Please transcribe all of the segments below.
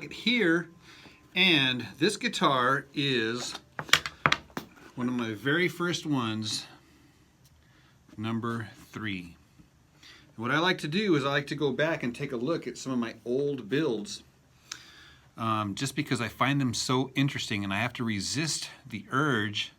pocket here, and this guitar is one of my very first ones, number 3. What I like to do is I like to go back and take a look at some of my old builds, just because I find them so interesting, and I have to resist the urge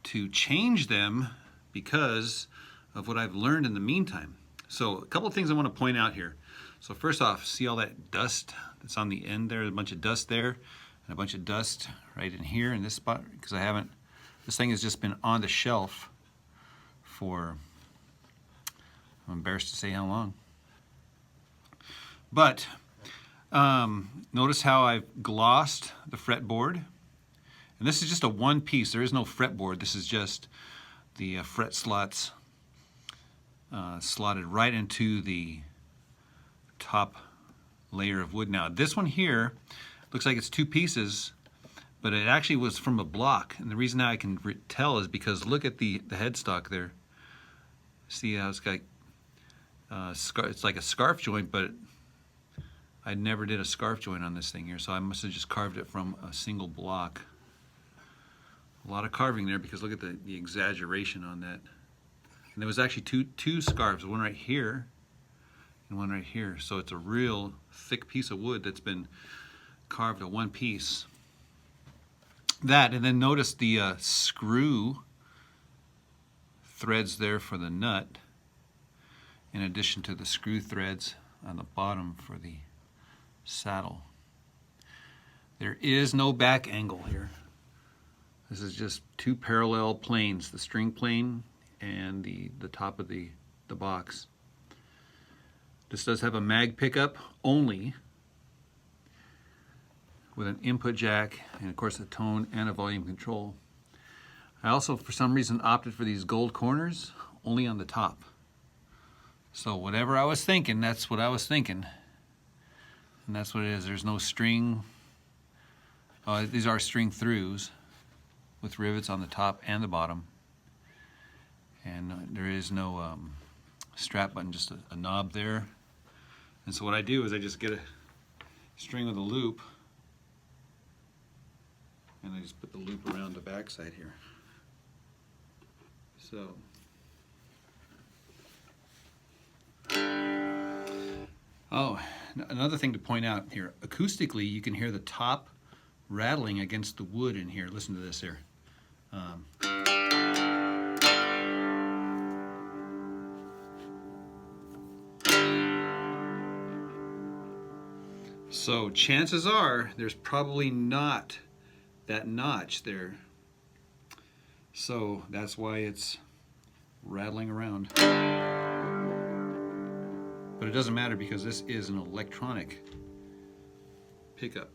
to change them because of what I've learned in the meantime. So a couple of things I want to point out here. So first off, see all that dust that's on the end there? There's a bunch of dust there, and a bunch of dust right in here in this spot, because this thing has just been on the shelf for, I'm embarrassed to say how long. But notice how I've glossed the fretboard. And this is just a one piece. There is no fretboard. This is just the fret slots slotted right into the top layer of wood. Now this one here looks like it's 2 pieces, but it actually was from a block. And the reason I can tell is because look at the headstock there. See how it's got it's like a scarf joint, but I never did a scarf joint on this thing here, so I must have just carved it from a single block. A lot of carving there, because look at the exaggeration on that. And there was actually two scarves, one right here and one right here. So it's a real thick piece of wood that's been carved at one piece. That, and then notice the screw threads there for the nut, in addition to the screw threads on the bottom for the saddle. There is no back angle here. This is just 2 parallel planes, the string plane and the top of the box. This does have a mag pickup only, with an input jack and of course a tone and a volume control. I also for some reason opted for these gold corners only on the top. So whatever I was thinking, that's what I was thinking. And that's what it is. There's no string. These are string throughs with rivets on the top and the bottom. And there is no strap button, just a knob there. And so what I do is I just get a string with a loop, and I just put the loop around the backside here. So another thing to point out here, acoustically you can hear the top rattling against the wood in here. Listen to this here. So chances are there's probably not that notch there. So that's why it's rattling around. But it doesn't matter because this is an electronic pickup.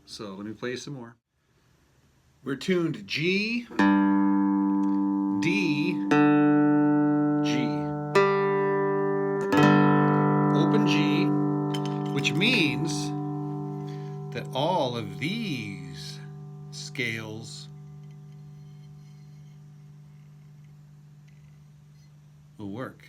So let me play some more. We're tuned G, D, G. Open G, which means that all of these scales will work.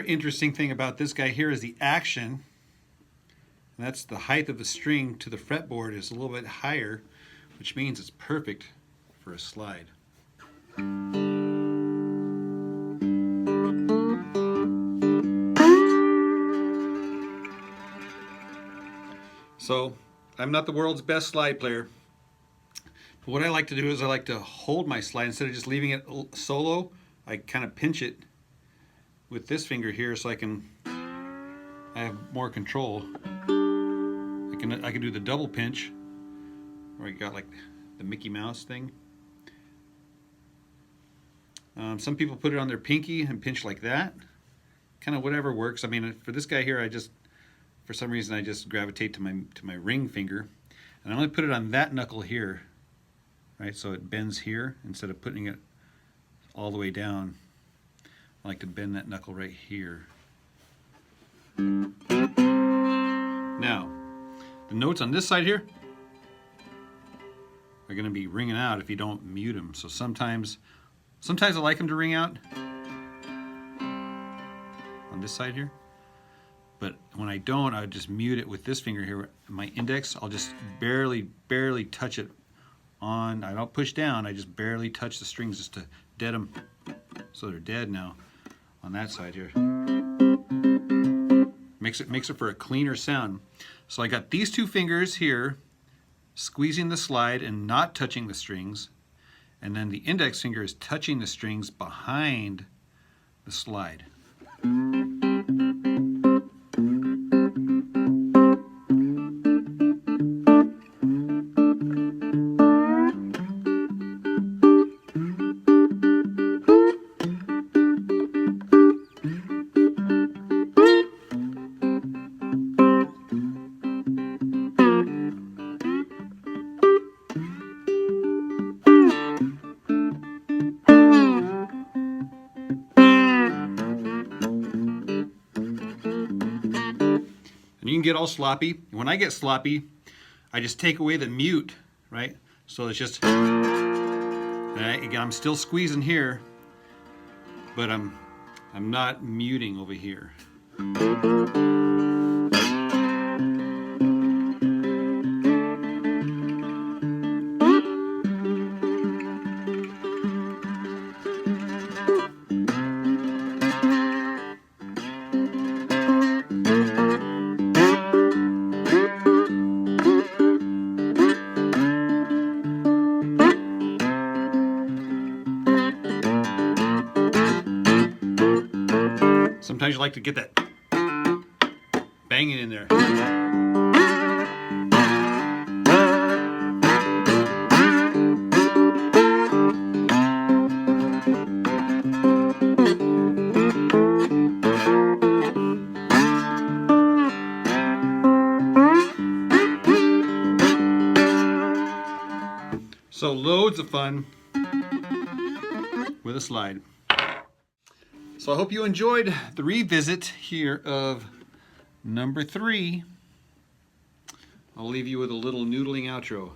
Another interesting thing about this guy here is the action. And that's the height of the string to the fretboard is a little bit higher, which means it's perfect for a slide. So, I'm not the world's best slide player. But what I like to do is I like to hold my slide instead of just leaving it solo. I kind of pinch it with this finger here so I have more control. I can do the double pinch where I got like the Mickey Mouse thing. Some people put it on their pinky and pinch like that. Kind of whatever works. I mean, for this guy here, for some reason I just gravitate to my ring finger, and I only put it on that knuckle here, right? So it bends here instead of putting it all the way down. I like to bend that knuckle right here. Now, the notes on this side here are going to be ringing out if you don't mute them. So sometimes I like them to ring out on this side here. But when I don't, I would just mute it with this finger here. My index, I'll just barely touch it on. I don't push down, I just barely touch the strings just to dead them. So they're dead now on that side here. Makes it for a cleaner sound. So I got these two fingers here squeezing the slide and not touching the strings. And then the index finger is touching the strings behind the slide. You can get all sloppy. When I get sloppy, I just take away the mute, right? So it's just, again, I'm still squeezing here, but I'm not muting over here. Sometimes you like to get that banging in there. So loads of fun with a slide. So I hope you enjoyed the revisit here of number 3. I'll leave you with a little noodling outro.